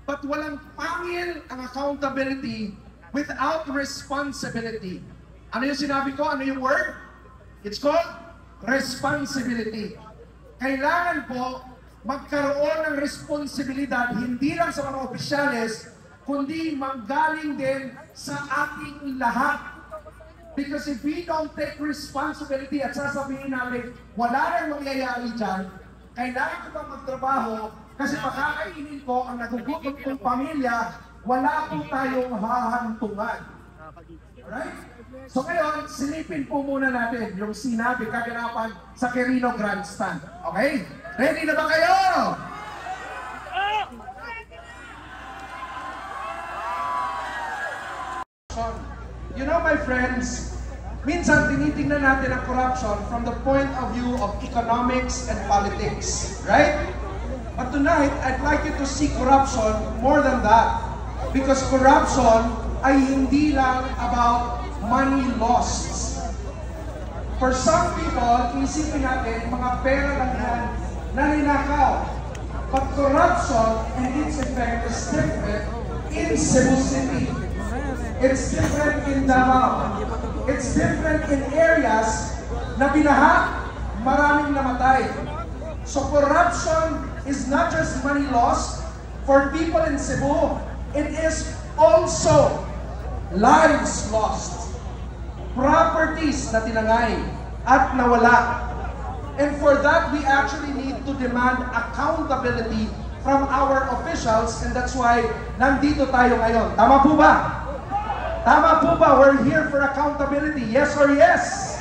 But walang pangil ang accountability without responsibility. Ano yung sinabi ko? Ano yung word? It's called responsibility. Kailangan po magkaroon ng responsibilidad hindi lang sa mga opisyales, kundi manggaling din sa ating lahat. Because if we don't take responsibility at sasabihin namin, wala nang mangyayari dyan, kailangan ko bang magtrabaho kasi makakainin ko ang nagugutom kong pamilya, wala po tayong hahantungan. Alright? So ngayon, silipin po muna natin yung sinabi kaganapan sa Quirino Grandstand. Okay? Ready na ba kayo? You know, my friends, minsan tinitingnan natin ang corruption from the point of view of economics and politics, right? But tonight, I'd like you to see corruption more than that. Because corruption ay hindi lang about money lost. For some people, isipin natin, mga pera lang yan na ninakaw. But corruption and its effect is different in Cebu City. It's different in Davao. It's different in areas na binaha, maraming namatay. So corruption is not just money lost for people in Cebu. It is also lives lost, properties na tinangay at nawala. And for that, we actually need to demand accountability from our officials, and that's why nandito tayo ngayon. Tama po ba? Tama po ba? We're here for accountability. Yes or yes?